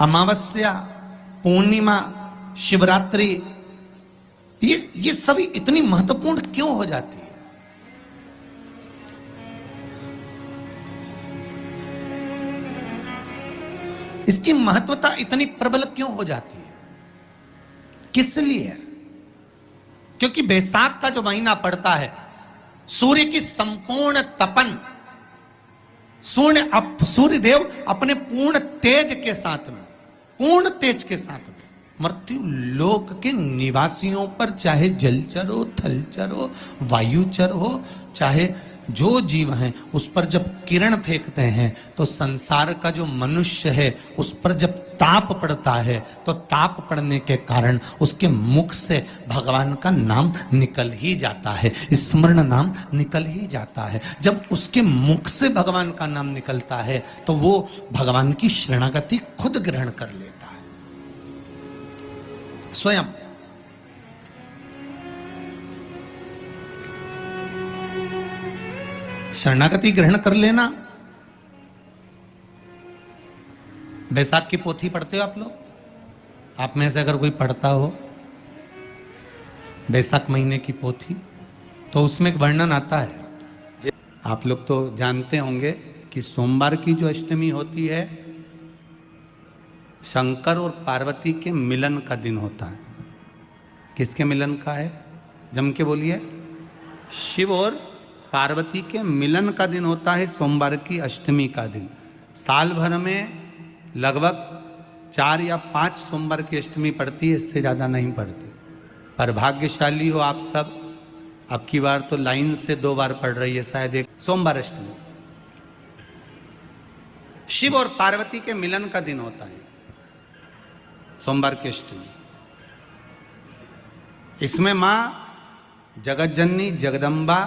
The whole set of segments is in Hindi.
अमावस्या, पूर्णिमा, शिवरात्रि, ये सभी इतनी महत्वपूर्ण क्यों हो जाती है? इसकी महत्वता इतनी प्रबल क्यों हो जाती है? किस लिए? क्योंकि बैसाख का जो महीना पड़ता है, सूर्य की संपूर्ण तपन, सूर्य देव अपने पूर्ण तेज के साथ में, पूर्ण तेज के साथ में मृत्यु लोक के निवासियों पर, चाहे जलचर हो, थलचर हो, वायुचर हो, चाहे जो जीव हैं, उस पर जब किरण फेंकते हैं तो संसार का जो मनुष्य है उस पर जब ताप पड़ता है तो ताप पड़ने के कारण उसके मुख से भगवान का नाम निकल ही जाता है, स्मरण नाम निकल ही जाता है। जब उसके मुख से भगवान का नाम निकलता है तो वो भगवान की शरणागति खुद ग्रहण कर लेता है स्वयं। शरणागति ग्रहण कर लेना। बैसाख की पोथी पढ़ते हो आप लोग? आप में से अगर कोई पढ़ता हो बैसाख महीने की पोथी, तो उसमें एक वर्णन आता है। आप लोग तो जानते होंगे कि सोमवार की जो अष्टमी होती है, शंकर और पार्वती के मिलन का दिन होता है। किसके मिलन का है? जम के बोलिए। शिव और पार्वती के मिलन का दिन होता है सोमवार की अष्टमी का दिन। साल भर में लगभग 4 या 5 सोमवार की अष्टमी पड़ती है, इससे ज़्यादा नहीं पड़ती। पर भाग्यशाली हो आप सब, अब की बार तो लाइन से 2 बार पड़ रही है शायद एक सोमवार अष्टमी। शिव और पार्वती के मिलन का दिन होता है सोमवार की अष्टमी। इसमें मां जगत जननी जगदम्बा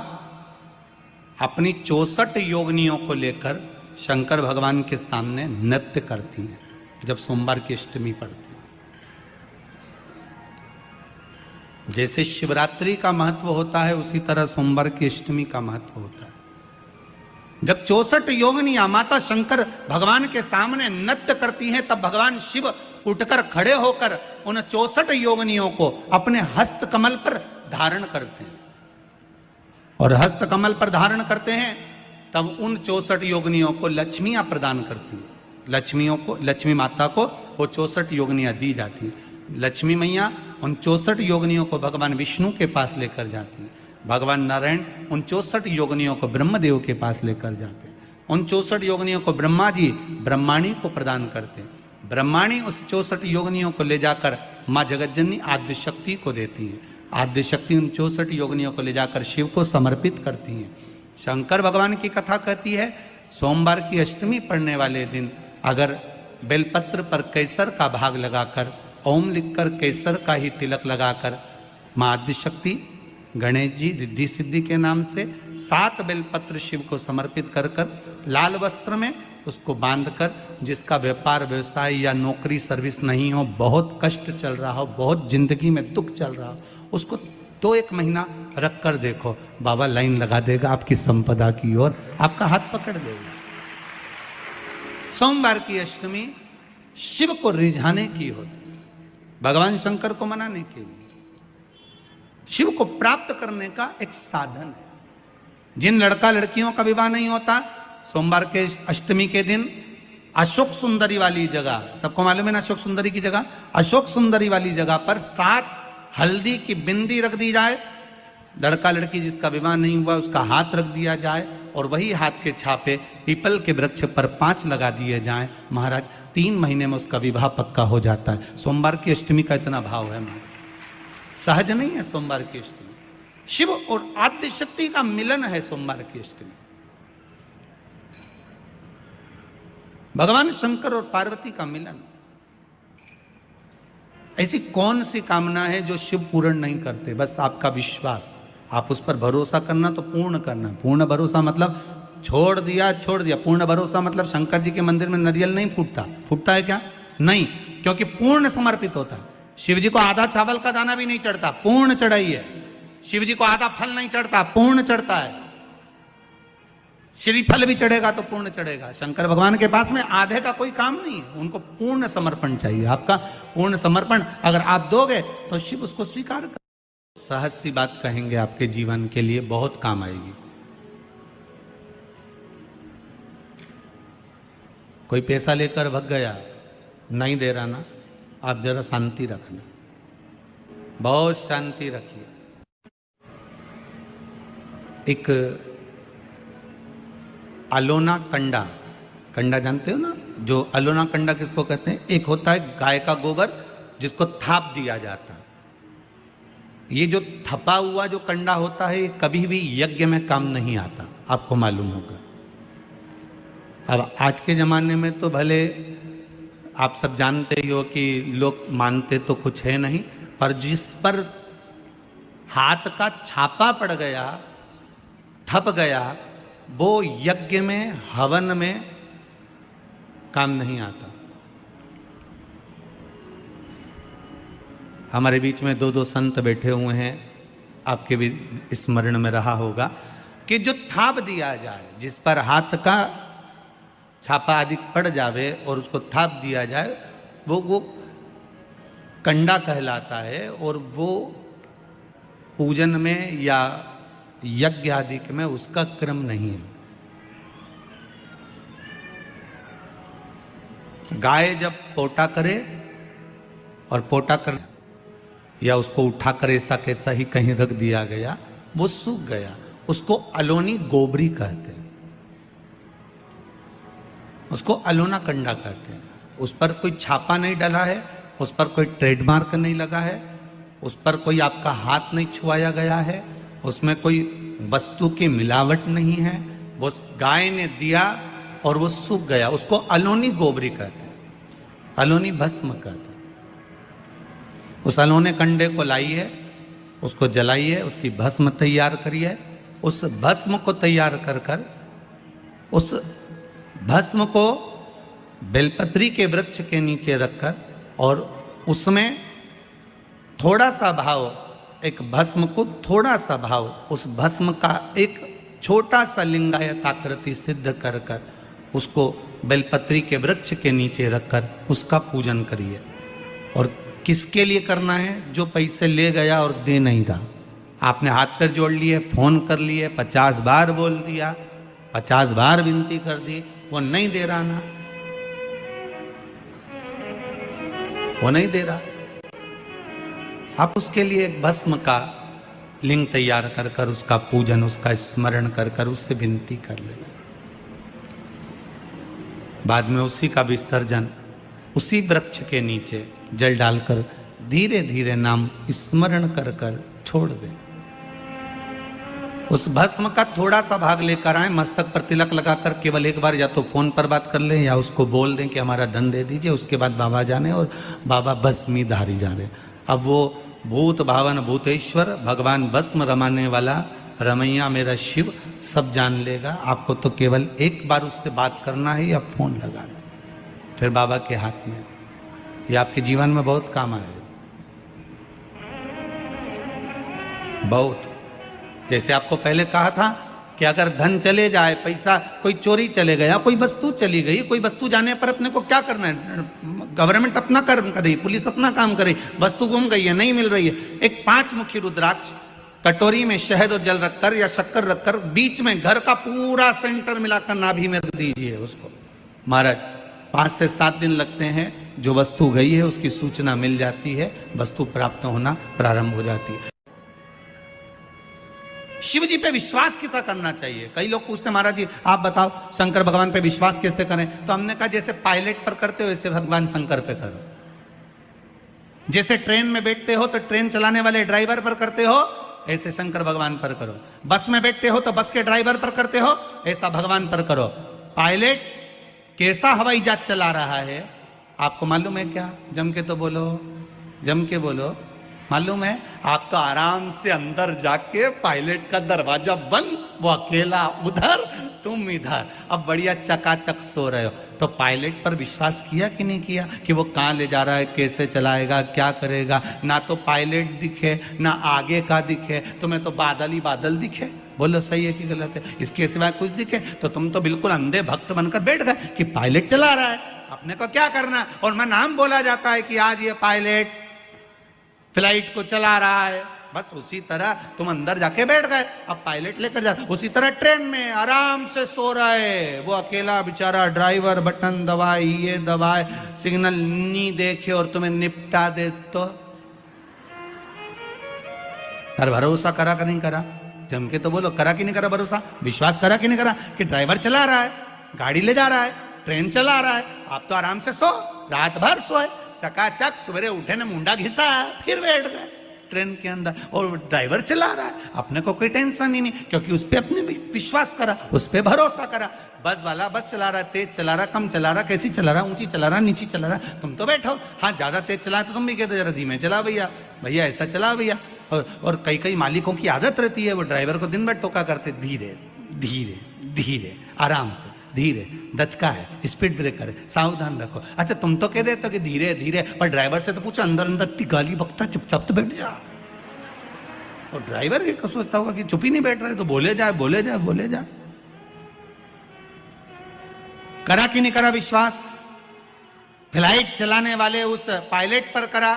अपनी 64 योगिनियों को लेकर शंकर भगवान के सामने नृत्य करती हैं जब सोमवार की अष्टमी पड़ती है। जैसे शिवरात्रि का महत्व होता है उसी तरह सोमवार की अष्टमी का महत्व होता है। जब 64 योगिनियां माता शंकर भगवान के सामने नृत्य करती हैं तब भगवान शिव उठकर खड़े होकर उन 64 योगिनियों को अपने हस्त कमल पर धारण करते हैं, और हस्त कमल पर धारण करते हैं तब उन 64 योगिनियों को लक्ष्मियां प्रदान करती हैं। लक्ष्मी माता को वो 64 योगिनियां दी जाती हैं। लक्ष्मी मैया उन 64 योगिनियों को भगवान विष्णु के पास लेकर जाती हैं। भगवान नारायण उन 64 योगिनियों को ब्रह्मदेव के पास लेकर जाते हैं। उन 64 योगिनियों को ब्रह्मा जी ब्रह्माणी को प्रदान करते हैं। ब्रह्माणी उस 64 योगिनियों को ले जाकर माँ जगतजननी आद्य शक्ति को देती है। आद्य शक्ति उन 64 योगिनियों को ले जाकर शिव को समर्पित करती हैं। शंकर भगवान की कथा कहती है सोमवार की अष्टमी पढ़ने वाले दिन अगर बेलपत्र पर केसर का भाग लगाकर, ओम लिखकर केसर का ही तिलक लगाकर माँ आद्य शक्ति गणेश जी रिद्धि सिद्धि के नाम से 7 बेलपत्र शिव को समर्पित कर लाल वस्त्र में उसको बांधकर, जिसका व्यापार व्यवसाय या नौकरी सर्विस नहीं हो, बहुत कष्ट चल रहा हो, बहुत जिंदगी में दुख चल रहा हो, उसको 2-1 महीना रख कर देखो, बाबा लाइन लगा देगा आपकी संपदा की ओर, आपका हाथ पकड़ देगा। सोमवार की अष्टमी शिव को रिझाने की होती है, भगवान शंकर को मनाने के लिए, शिव को प्राप्त करने का एक साधन है। जिन लड़का लड़कियों का विवाह नहीं होता, सोमवार के अष्टमी के दिन अशोक सुंदरी वाली जगह, सबको मालूम है ना अशोक सुंदरी की जगह, अशोक सुंदरी वाली जगह पर 7 हल्दी की बिंदी रख दी जाए। लड़का लड़की जिसका विवाह नहीं हुआ उसका हाथ रख दिया जाए और वही हाथ के छापे पीपल के वृक्ष पर 5 लगा दिए जाएं। महाराज 3 महीने में उसका विवाह पक्का हो जाता है। सोमवार की अष्टमी का इतना भाव है महाराज, सहज नहीं है सोमवार की अष्टमी। शिव और आद्य शक्ति का मिलन है सोमवार की अष्टमी। भगवान शंकर और पार्वती का मिलन। ऐसी कौन सी कामना है जो शिव पूर्ण नहीं करते? बस आपका विश्वास, आप उस पर भरोसा करना तो पूर्ण करना। पूर्ण भरोसा मतलब छोड़ दिया। पूर्ण भरोसा मतलब शंकर जी के मंदिर में नारियल नहीं फूटता है क्या? नहीं, क्योंकि पूर्ण समर्पित होता है। शिव जी को आधा चावल का दाना भी नहीं चढ़ता, पूर्ण चढ़ाई है। शिव जी को आधा फल नहीं चढ़ता, पूर्ण चढ़ता है। श्रीफल भी चढ़ेगा तो पूर्ण चढ़ेगा। शंकर भगवान के पास में आधे का कोई काम नहीं है, उनको पूर्ण समर्पण चाहिए। आपका पूर्ण समर्पण अगर आप दोगे तो शिव उसको स्वीकार कर। सहज सी बात कहेंगे, आपके जीवन के लिए बहुत काम आएगी। कोई पैसा लेकर भग गया, नहीं दे रहा ना, आप जरा शांति रखना, बहुत शांति रखिए। एक अलोना कंडा, कंडा जानते हो ना, जो अलोना कंडा किसको कहते हैं? एक होता है गाय का गोबर जिसको थाप दिया जाता है। ये जो थपा हुआ जो कंडा होता है, ये कभी भी यज्ञ में काम नहीं आता, आपको मालूम होगा। अब आज के ज़माने में तो भले आप सब जानते ही हो कि लोग मानते तो कुछ है नहीं, पर जिस पर हाथ का छापा पड़ गया, थप गया, वो यज्ञ में हवन में काम नहीं आता। हमारे बीच में दो संत बैठे हुए हैं, आपके भी स्मरण में रहा होगा कि जो थाप दिया जाए, जिस पर हाथ का छापा आदि पड़ जावे और उसको थाप दिया जाए, वो कंडा कहलाता है। और वो पूजन में या यज्ञ आदि में उसका क्रम नहीं है। गाय जब पोटा करे और पोटा कर या उसको उठाकर ऐसा कैसा ही कहीं रख दिया गया, वो सूख गया, उसको अलोनी गोबरी कहते हैं, उसको अलोना कंडा कहते हैं। उस पर कोई छापा नहीं डला है, उस पर कोई ट्रेडमार्क नहीं लगा है, उस पर कोई आपका हाथ नहीं छुआया गया है, उसमें कोई वस्तु की मिलावट नहीं है। वो गाय ने दिया और वो सूख गया, उसको अलोनी गोबरी कहते हैं, अलोनी भस्म कहते हैं। उस अलोने कंडे को लाइए, उसको जलाइए, उसकी भस्म तैयार करिए। उस भस्म को तैयार कर कर उस भस्म को बेलपत्री के वृक्ष के नीचे रखकर और उसमें थोड़ा सा भाव, एक भस्म को थोड़ा सा भाव, उस भस्म का एक छोटा सा लिंगायत आकृति सिद्ध कर कर उसको बेलपत्री के वृक्ष के नीचे रखकर उसका पूजन करिए। और किसके लिए करना है? जो पैसे ले गया और दे नहीं रहा। आपने हाथ पैर जोड़ लिए, फोन कर लिए, 50 बार बोल दिया, 50 बार विनती कर दी, वो नहीं दे रहा ना, वो नहीं दे रहा। आप उसके लिए एक भस्म का लिंग तैयार कर कर उसका पूजन, उसका स्मरण कर कर उससे विनती कर ले। बाद में उसी का विसर्जन उसी वृक्ष के नीचे जल डालकर धीरे धीरे नाम स्मरण कर कर छोड़ दे। उस भस्म का थोड़ा सा भाग लेकर आए, मस्तक पर तिलक लगाकर केवल एक बार या तो फोन पर बात कर लें या उसको बोल दें कि हमारा धन दे दीजिए। उसके बाद बाबा जाने और बाबा भस्मी धारी जा रहे। अब वो भूत भावन भूतेश्वर भगवान भस्म रमाने वाला रमैया मेरा शिव सब जान लेगा। आपको तो केवल एक बार उससे बात करना है या फोन लगाना, फिर बाबा के हाथ में। ये आपके जीवन में बहुत काम आएगा, बहुत। जैसे आपको पहले कहा था कि अगर धन चले जाए, पैसा कोई चोरी चले गया, कोई वस्तु चली गई, कोई वस्तु जाने पर अपने को क्या करना है? गवर्नमेंट अपना कर्म करे, पुलिस अपना काम करे, वस्तु गुम गई है, नहीं मिल रही है, एक 5 मुखी रुद्राक्ष कटोरी में शहद और जल रखकर या शक्कर रखकर बीच में घर का पूरा सेंटर मिलाकर नाभि में रख दीजिए उसको। महाराज 5 से 7 दिन लगते हैं, जो वस्तु गई है उसकी सूचना मिल जाती है, वस्तु प्राप्त होना प्रारंभ हो जाती है। शिव जी पे विश्वास कितना करना चाहिए? कई लोग पूछते हैं महाराज जी आप बताओ शंकर भगवान पे विश्वास कैसे करें? तो हमने कहा जैसे पायलट पर करते हो वैसे भगवान शंकर पे करो। जैसे ट्रेन में बैठते हो तो ट्रेन चलाने वाले ड्राइवर पर करते हो, ऐसे शंकर भगवान पर करो। बस में बैठते हो तो बस के ड्राइवर पर करते हो, ऐसा भगवान पर करो। पायलट कैसा हवाई जहाज चला रहा है आपको मालूम है क्या? जम के तो बोलो, जम के बोलो। मालूम है? आप तो आराम से अंदर जाके पायलट का दरवाजा बंद वो अकेला उधर, तुम इधर, अब बढ़िया चकाचक सो रहे हो। तो पायलट पर विश्वास किया कि नहीं किया कि वो कहाँ ले जा रहा है, कैसे चलाएगा, क्या करेगा? ना तो पायलट दिखे, ना आगे का दिखे, तुम्हें तो बादल ही बादल दिखे। बोलो सही है कि गलत है? इसके सिवाय कुछ दिखे तो तुम तो बिल्कुल अंधे भक्त बनकर बैठ गए कि पायलट चला रहा है, अपने को क्या करना। और मैं नाम बोला जाता है कि आज ये पायलट फ्लाइट को चला रहा है, बस उसी तरह तुम अंदर जाके बैठ गए, अब पायलट लेकर जा। उसी तरह ट्रेन में आराम से सो रहा है वो अकेला बेचारा, ड्राइवर बटन दबाए, ये दबाए, सिग्नल नहीं देखे और तुम्हें निपटा दे। तो पर भरोसा करा कि नहीं करा? जम के तो बोलो, करा कि नहीं करा भरोसा? विश्वास करा कि नहीं करा कि ड्राइवर चला रहा है, गाड़ी ले जा रहा है, ट्रेन चला रहा है, आप तो आराम से सो, रात भर सोए, चकाचक सवेरे उठे ना मुंडा घिसा, फिर बैठ गए ट्रेन के अंदर, और ड्राइवर चला रहा है, अपने को कोई टेंशन ही नहीं, क्योंकि उस पर अपने विश्वास करा, उस पर भरोसा करा। बस वाला बस चला रहा है, तेज चला रहा, कम चला रहा, कैसी चला रहा, ऊंची चला रहा, नीची चला रहा, तुम तो बैठो। हाँ ज्यादा तेज चला तो तुम भी कहते जरा धीमे चला भैया, भैया ऐसा चला भैया। और कई कई मालिकों की आदत रहती है, वो ड्राइवर को दिन भर टोका करते, धीरे धीरे धीरे, आराम से, धीरे, दचका है, स्पीड ब्रेकर है, सावधान रखो। अच्छा तुम तो कह देते हो कि धीरे धीरे, पर ड्राइवर से तो पूछो, अंदर अंदर इतनी गाली बकता, चुपचाप तो बैठ जा। और ड्राइवर भी सोचता होगा कि चुप ही नहीं बैठ रहे, तो बोले जाए बोले जाए बोले जाए। करा कि नहीं करा विश्वास? फ्लाइट चलाने वाले उस पायलट पर करा,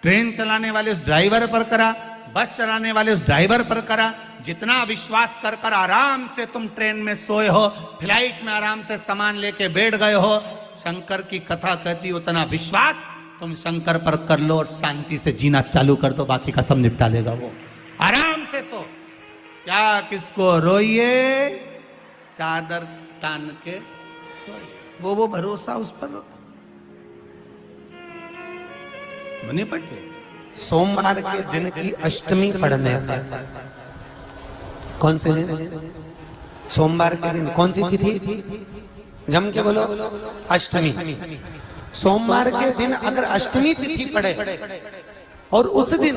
ट्रेन चलाने वाले उस ड्राइवर पर करा, बस चलाने वाले उस ड्राइवर पर करा। जितना विश्वास कर कर आराम से तुम ट्रेन में सोए हो, फ्लाइट में आराम से सामान लेके बैठ गए हो, शंकर की कथा कहती उतना विश्वास तुम शंकर पर कर लो और शांति से जीना चालू कर दो, बाकी का सब निपटा लेगा वो। आराम से सो, क्या किसको रोइए, चादर तान के सोइए, वो भरोसा उस पर रखो। बने पटे सोमवार के दिन की अष्टमी पढ़ने पर, कौन से दिन? सोमवार के दिन कौन सी तिथि? जम के बोलो, अष्टमी। सोमवार के दिन अगर अष्टमी तिथि पड़े और उस दिन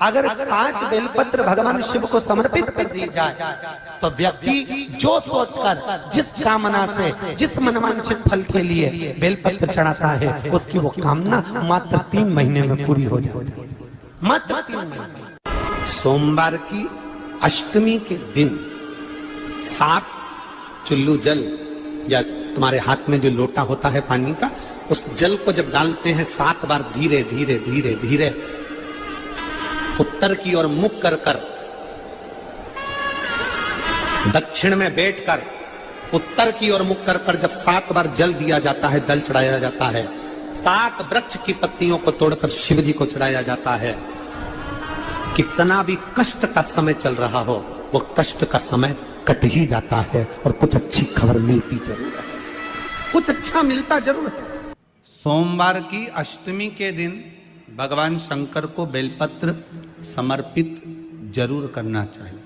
अगर 5 बेलपत्र भगवान शिव को समर्पित कर दी जाए, तो व्यक्ति जो सोचकर, जिस कामना से, जिस मनवांछित फल के लिए बेलपत्र चढ़ाता है, उसकी वो कामना मात्र 3 महीने में पूरी हो जाती है, मात्र 3 महीने। सोमवार की अष्टमी के दिन 7 चुल्लू जल, या तुम्हारे हाथ में जो लोटा होता है पानी का, उस जल को जब डालते हैं 7 बार धीरे धीरे धीरे धीरे उत्तर की ओर मुख कर कर, दक्षिण में बैठकर उत्तर की ओर मुख कर कर जब 7 बार जल दिया जाता है, जल चढ़ाया जाता है, 7 वृक्ष की पत्तियों को तोड़कर शिव जी को चढ़ाया जाता है। कितना भी कष्ट का समय चल रहा हो, वो कष्ट का समय कट ही जाता है और कुछ अच्छी खबर मिलती जरूर है, कुछ अच्छा मिलता जरूर है। सोमवार की अष्टमी के दिन भगवान शंकर को बेलपत्र समर्पित जरूर करना चाहिए,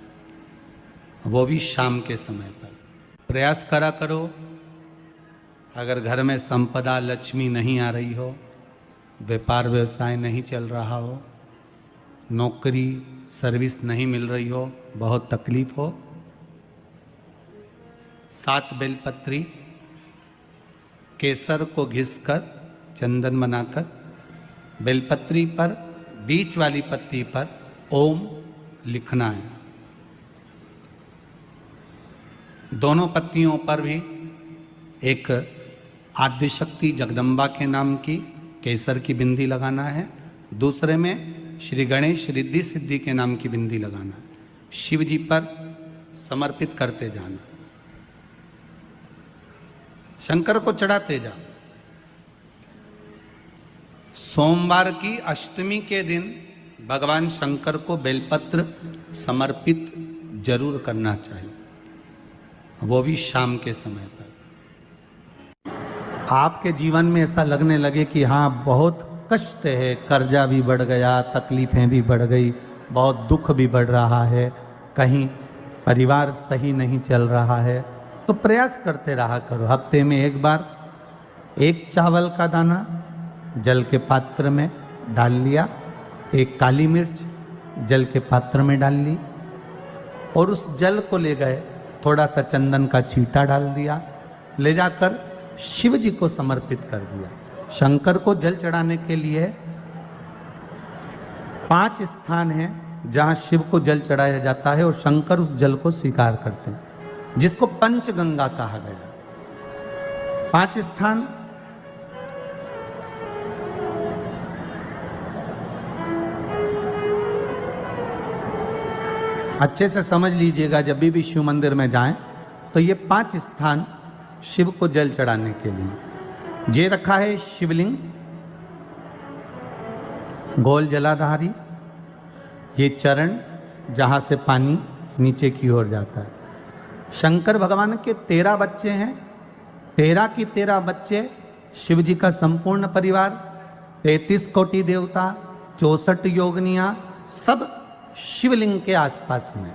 वो भी शाम के समय पर। प्रयास करा करो, अगर घर में संपदा लक्ष्मी नहीं आ रही हो, व्यापार व्यवसाय नहीं चल रहा हो, नौकरी सर्विस नहीं मिल रही हो, बहुत तकलीफ हो, 7 बेलपत्री केसर को घिसकर चंदन बनाकर बेलपत्री पर, बीच वाली पत्ती पर ओम लिखना है। दोनों पत्तियों पर भी एक आद्यशक्ति जगदम्बा के नाम की केसर की बिंदी लगाना है, दूसरे में श्री गणेश रिद्धि सिद्धि के नाम की बिंदी लगाना है। शिव जी पर समर्पित करते जाना, शंकर को चढ़ाते जा। सोमवार की अष्टमी के दिन भगवान शंकर को बेलपत्र समर्पित जरूर करना चाहिए, वो भी शाम के समय पर। आपके जीवन में ऐसा लगने लगे कि हाँ बहुत कष्ट है, कर्जा भी बढ़ गया, तकलीफें भी बढ़ गई, बहुत दुख भी बढ़ रहा है, कहीं परिवार सही नहीं चल रहा है, तो प्रयास करते रहा करो। हफ्ते में एक बार 1 चावल का दाना जल के पात्र में डाल लिया, 1 काली मिर्च जल के पात्र में डाल ली, और उस जल को ले गए, थोड़ा सा चंदन का छींटा डाल दिया, ले जाकर शिव जी को समर्पित कर दिया। शंकर को जल चढ़ाने के लिए 5 स्थान हैं जहां शिव को जल चढ़ाया जाता है और शंकर उस जल को स्वीकार करते हैं, जिसको पंचगंगा कहा गया। 5 स्थान अच्छे से समझ लीजिएगा, जब भी शिव मंदिर में जाएं तो ये 5 स्थान शिव को जल चढ़ाने के लिए ये रखा है। शिवलिंग, गोल जलाधारी, ये चरण जहां से पानी नीचे की ओर जाता है। शंकर भगवान के 13 बच्चे हैं, 13 की 13 बच्चे, शिव जी का संपूर्ण परिवार, 33 कोटि देवता, 64 योगनियां, सब शिवलिंग के आसपास में।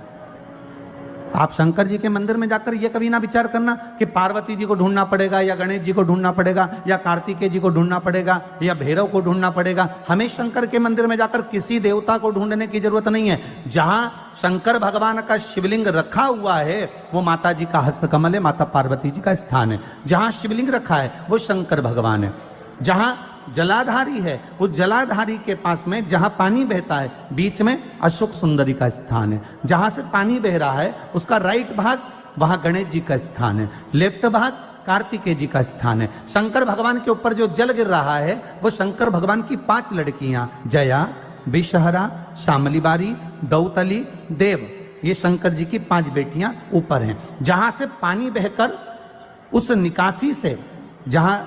आप शंकर जी के मंदिर में जाकर यह कभी ना विचार करना कि पार्वती जी को ढूंढना पड़ेगा या गणेश जी को ढूंढना पड़ेगा या कार्तिकेय जी को ढूंढना पड़ेगा या भैरव को ढूंढना पड़ेगा। हमें शंकर के मंदिर में जाकर किसी देवता को ढूंढने की जरूरत नहीं है। जहां शंकर भगवान का शिवलिंग रखा हुआ है वो माता जी का हस्तकमल है, माता पार्वती जी का स्थान है। जहां शिवलिंग रखा है वो शंकर भगवान है। जहां जलाधारी है उस जलाधारी के पास में जहां पानी बहता है बीच में अशोक सुंदरी का स्थान है। जहां से पानी बह रहा है उसका राइट भाग वहां गणेश जी का स्थान है, लेफ्ट भाग कार्तिकेय जी का स्थान है। शंकर भगवान के ऊपर जो जल गिर रहा है वो शंकर भगवान की 5 लड़कियां जया, विषहरा, शामलीबारी, दौतली, देव, ये शंकर जी की 5 बेटियां ऊपर हैं। जहां से पानी बहकर उस निकासी से, जहां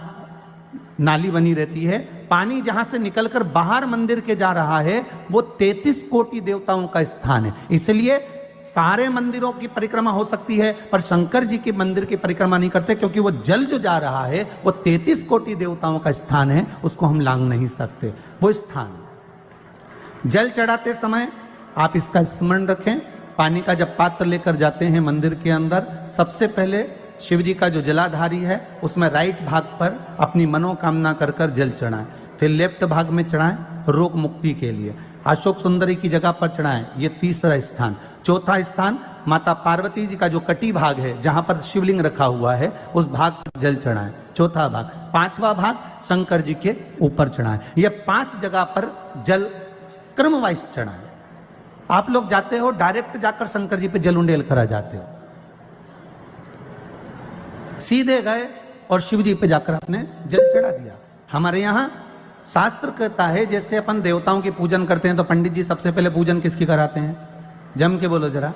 नाली बनी रहती है, पानी जहां से निकलकर बाहर मंदिर के जा रहा है वो 33 कोटि देवताओं का स्थान है। इसलिए सारे मंदिरों की परिक्रमा हो सकती है पर शंकर जी के मंदिर की परिक्रमा नहीं करते, क्योंकि वो जल जो जा रहा है वो 33 कोटि देवताओं का स्थान है, उसको हम लांघ नहीं सकते। वो स्थान जल चढ़ाते समय आप इसका स्मरण रखें। पानी का जब पात्र लेकर जाते हैं मंदिर के अंदर, सबसे पहले शिव जी का जो जलाधारी है उसमें राइट भाग पर अपनी मनोकामना कर कर जल चढ़ाएं, फिर लेफ्ट भाग में चढ़ाएं रोग मुक्ति के लिए। अशोक सुंदरी की जगह पर चढ़ाएं, ये 3रा स्थान। 4था स्थान माता पार्वती जी का जो कटी भाग है जहां पर शिवलिंग रखा हुआ है उस भाग पर जल चढ़ाएं, 4था भाग। 5वां भाग शंकर जी के ऊपर चढ़ाएं। ये 5 जगह पर जल क्रम वाइज चढ़ाएं। आप लोग जाते हो डायरेक्ट जाकर शंकर जी पे जल उंडेल कर आ जाते हो, सीधे गए और शिव जी पे जाकर आपने जल चढ़ा दिया। हमारे यहाँ शास्त्र कहता है जैसे अपन देवताओं की पूजन करते हैं तो पंडित जी सबसे पहले पूजन किसकी कराते हैं? जम के बोलो जरा,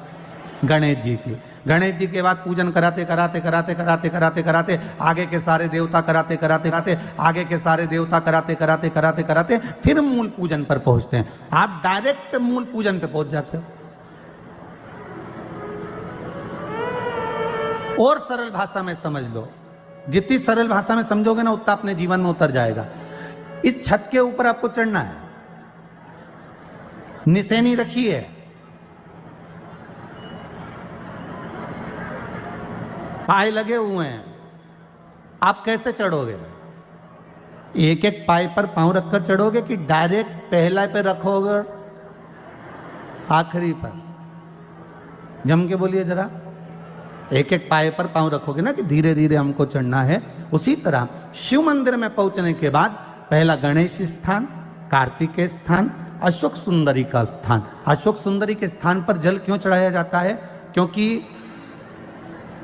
गणेश जी की। गणेश जी के बाद पूजन कराते कराते कराते कराते कराते कराते आगे के सारे देवता कराते कराते कराते आगे के सारे देवता कराते कराते कराते कराते फिर मूल पूजन पर पहुंचते हैं। आप डायरेक्ट मूल पूजन पे पहुंच जाते हो। और सरल भाषा में समझ लो, जितनी सरल भाषा में समझोगे ना उतना अपने जीवन में उतर जाएगा। इस छत के ऊपर आपको चढ़ना है, निशानी रखी है, पाए लगे हुए हैं, आप कैसे चढ़ोगे? एक एक पाए पर पांव रखकर चढ़ोगे कि डायरेक्ट पहला पे रखोगे आखिरी पर? जम के बोलिए जरा, एक एक पाए पर पांव रखोगे ना कि धीरे धीरे हमको चढ़ना है। उसी तरह शिव मंदिर में पहुंचने के बाद पहला गणेश स्थान, कार्तिकेय स्थान, अशोक सुंदरी का स्थान। अशोक सुंदरी के स्थान पर जल क्यों चढ़ाया जाता है? क्योंकि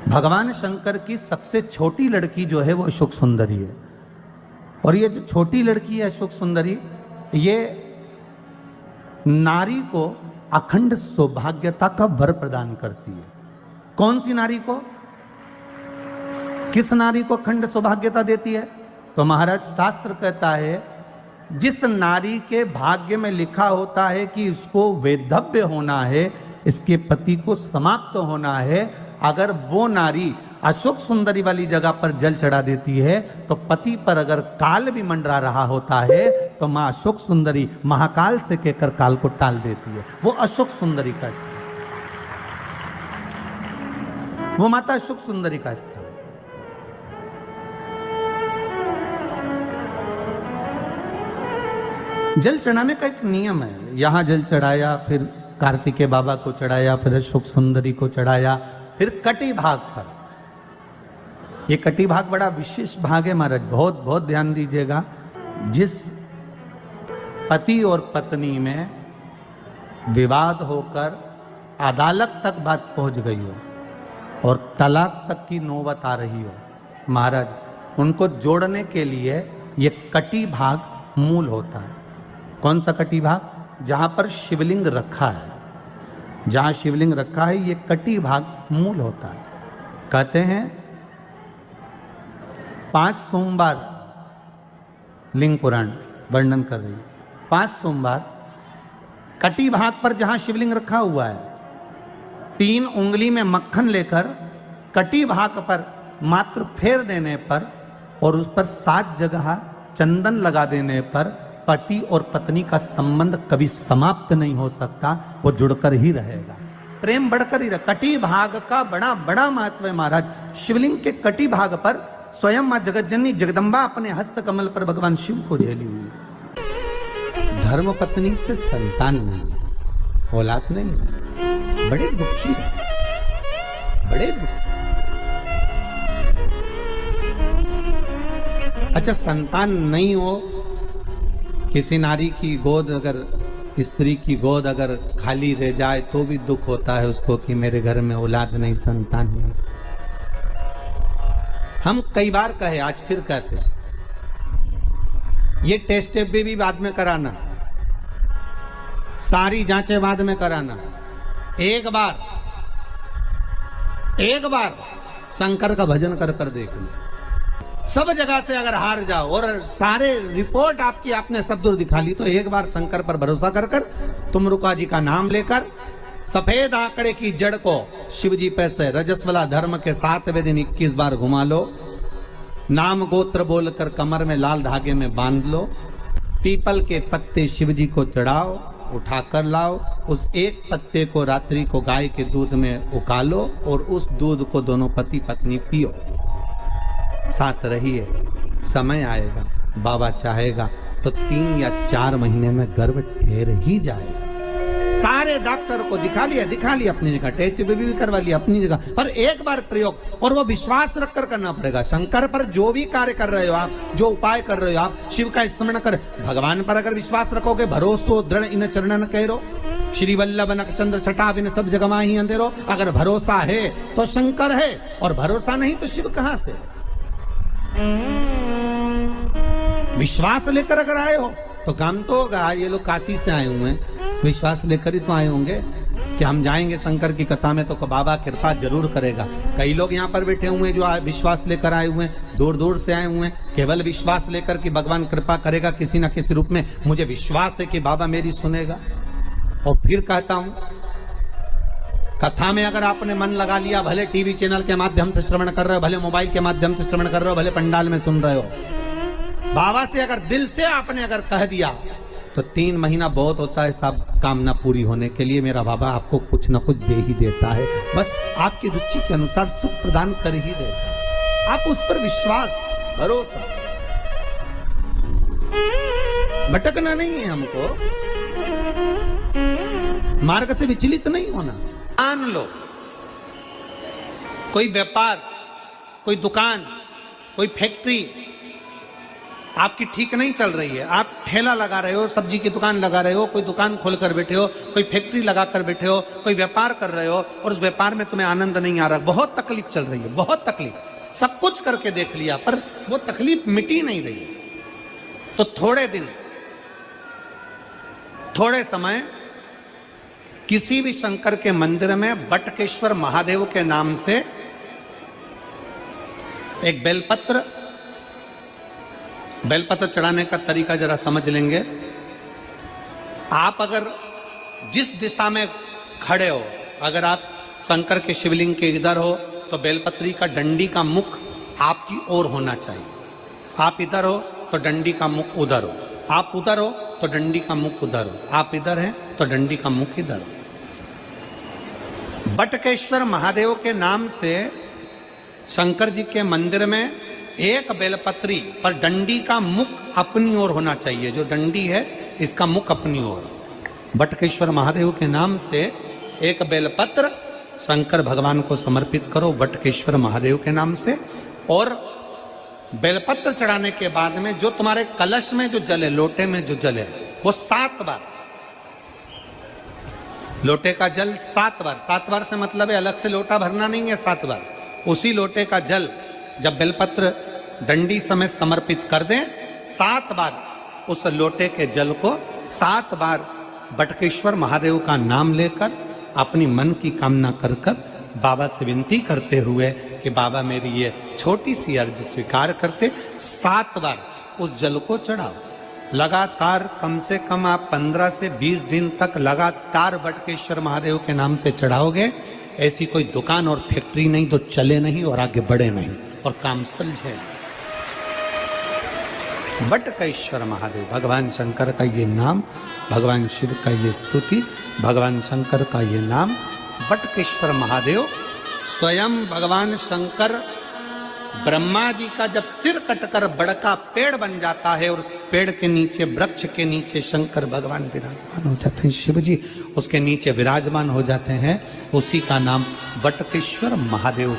भगवान शंकर की सबसे छोटी लड़की जो है वो अशोक सुंदरी है। और ये जो छोटी लड़की है अशोक सुंदरी, ये नारी को अखंड सौभाग्यता का वर प्रदान करती है। कौन सी नारी को? किस नारी को अखंड सौभाग्यता देती है? तो महाराज शास्त्र कहता है जिस नारी के भाग्य में लिखा होता है कि इसको वैधव्य होना है, इसके पति को समाप्त होना है, अगर वो नारी अशोक सुंदरी वाली जगह पर जल चढ़ा देती है तो पति पर अगर काल भी मंडरा रहा होता है तो मां अशोक सुंदरी महाकाल से कहकर काल को टाल देती है। वो अशोक सुंदरी का स्थान, वो माता अशोक सुंदरी का स्थान। जल चढ़ाने का एक नियम है। यहां जल चढ़ाया, फिर कार्तिकेय बाबा को चढ़ाया, फिर अशोक सुंदरी को चढ़ाया, फिर कटी भाग पर। ये कटी भाग बड़ा विशेष भाग है महाराज, बहुत बहुत ध्यान दीजिएगा। जिस पति और पत्नी में विवाद होकर अदालत तक बात पहुंच गई हो और तलाक तक की नौबत आ रही हो, महाराज उनको जोड़ने के लिए ये कटी भाग मूल होता है। कौन सा कटी भाग? जहां पर शिवलिंग रखा है, जहां शिवलिंग रखा है ये कटी भाग मूल होता है। कहते हैं 5 सोमवार लिंग पुराण वर्णन कर रही है, 5 सोमवार कटी भाग पर जहां शिवलिंग रखा हुआ है, 3 उंगली में मक्खन लेकर कटी भाग पर मात्र फेर देने पर और उस पर 7 जगह चंदन लगा देने पर पति और पत्नी का संबंध कभी समाप्त नहीं हो सकता, वो जुड़कर ही रहेगा, प्रेम बढ़कर ही रहेगा। कटी भाग का बड़ा बड़ा महत्व है महाराज। शिवलिंग के कटी भाग पर स्वयं मां जगतजननी जगदम्बा अपने हस्त कमल पर भगवान शिव को झेली हुई है। धर्म पत्नी से संतान नहीं, औलाद नहीं, बड़े दुखी है, बड़े दुखी। अच्छा, संतान नहीं हो, किसी नारी की गोद अगर, स्त्री की गोद अगर खाली रह जाए तो भी दुख होता है उसको कि मेरे घर में औलाद नहीं, संतान नहीं। हम कई बार कहे, आज फिर कहते हैं, ये टेस्ट भी बाद में कराना, सारी जांचें बाद में कराना। एक बार शंकर का भजन कर कर देख लो। सब जगह से अगर हार जाओ और सारे रिपोर्ट आपकी आपने सब दूर दिखा ली, तो एक बार शंकर पर भरोसा कर कर तुमरुका जी का नाम लेकर सफेद आंकड़े की जड़ को शिव जी पे से रजस्वला धर्म के 7वें दिन 21 बार घुमा लो। नाम गोत्र बोलकर कमर में लाल धागे में बांध लो। पीपल के पत्ते शिव जी को चढ़ाओ, उठाकर लाओ। उस एक पत्ते को रात्रि को गाय के दूध में उकालो और उस दूध को दोनों पति पत्नी पियो। साथ रहिए, समय आएगा, बाबा चाहेगा तो 3 या 4 महीने में गर्भ ठहर ही जाएगा। सारे डॉक्टर को दिखा लिया अपनी जगह, टेस्ट भी करवा लिया अपनी जगह, पर एक बार प्रयोग, और वो विश्वास रखकर करना पड़ेगा। शंकर पर जो भी कार्य कर रहे हो आप, जो उपाय कर रहे हो आप, शिव का स्मरण कर, भगवान पर अगर विश्वास रखोगे, भरोसो दृढ़ इन चरणन कहो, श्री वल्लभ नख चंद्र छटा बिन सब जगह ही अंधेरो। अगर भरोसा है तो शंकर है, और भरोसा नहीं तो शिव कहां से? विश्वास लेकर अगर आए हो तो काम तो होगा। ये लोग काशी से आए हुए हैं, विश्वास लेकर ही तो आए होंगे कि हम जाएंगे शंकर की कथा में तो बाबा कृपा जरूर करेगा। कई लोग यहाँ पर बैठे हुए हैं जो विश्वास लेकर आए हुए हैं, दूर दूर से आए हुए हैं, केवल विश्वास लेकर कि भगवान कृपा करेगा किसी न किसी रूप में। मुझे विश्वास है कि बाबा मेरी सुनेगा। और फिर कहता हूं, कथा में अगर आपने मन लगा लिया, भले टीवी चैनल के माध्यम से श्रवण कर रहे हो, भले मोबाइल के माध्यम से श्रवण कर रहे हो, भले पंडाल में सुन रहे हो, बाबा से अगर दिल से आपने अगर कह दिया तो 3 महीना बहुत होता है सब कामना पूरी होने के लिए। मेरा बाबा आपको कुछ ना कुछ दे ही देता है, बस आपकी रुचि के अनुसार सुख प्रदान कर ही देता है। आप उस पर विश्वास, भरोसा, भटकना नहीं है हमको, मार्ग से विचलित नहीं होना। मान लो कोई व्यापार, कोई दुकान, कोई फैक्ट्री आपकी ठीक नहीं चल रही है, आप ठेला लगा रहे हो, सब्जी की दुकान लगा रहे हो, कोई दुकान खोलकर बैठे हो, कोई फैक्ट्री लगाकर बैठे हो, कोई व्यापार कर रहे हो और उस व्यापार में तुम्हें आनंद नहीं आ रहा, बहुत तकलीफ चल रही है, बहुत तकलीफ, सब कुछ करके देख लिया पर वो तकलीफ मिटी नहीं रही, तो थोड़े दिन, थोड़े समय किसी भी शंकर के मंदिर में बटकेश्वर महादेव के नाम से एक बेलपत्र चढ़ाने का तरीका जरा समझ लेंगे। आप अगर जिस दिशा में खड़े हो, अगर आप शंकर के शिवलिंग के इधर हो तो बेलपत्री का डंडी का मुख आपकी ओर होना चाहिए। आप इधर हो तो डंडी का मुख उधर हो, आप उधर हो तो डंडी का मुख उधर हो, आप इधर हैं तो डंडी का मुख इधर हो। बटकेश्वर महादेव के नाम से शंकर जी के मंदिर में एक बेलपत्री पर डंडी का मुख अपनी ओर होना चाहिए। जो डंडी है इसका मुख अपनी ओर, वटकेश्वर महादेव के नाम से एक बेलपत्र शंकर भगवान को समर्पित करो वटकेश्वर महादेव के नाम से। और बेलपत्र चढ़ाने के बाद में जो तुम्हारे कलश में जो जल है, लोटे में जो जल है, वो 7 बार, लोटे का जल 7 बार, 7 बार से मतलब है अलग से लोटा भरना नहीं है, 7 बार उसी लोटे का जल जब बेलपत्र डंडी समेत समर्पित कर दें, 7 बार उस लोटे के जल को 7 बार वटकेश्वर महादेव का नाम लेकर अपनी मन की कामना कर कर बाबा से विनती करते हुए कि बाबा मेरी ये छोटी सी अर्ज स्वीकार करते, 7 बार उस जल को चढ़ाओ। लगातार कम से कम आप 15 से 20 दिन तक लगातार वटकेश्वर महादेव के नाम से चढ़ाओगे। ऐसी कोई दुकान और फैक्ट्री नहीं तो चले नहीं और आगे बढ़े नहीं और काम सुलझे। वटकेश्वर महादेव, भगवान शंकर का ये नाम, भगवान शिव का ये स्तुति, भगवान शंकर का ये नाम वटकेश्वर महादेव। स्वयं भगवान शंकर ब्रह्मा जी का जब सिर कटकर बड़का पेड़ बन जाता है और उस पेड़ के नीचे, वृक्ष के नीचे शंकर भगवान विराजमान हो जाते हैं, शिव जी उसके नीचे विराजमान हो जाते हैं, उसी का नाम वटकेश्वर महादेव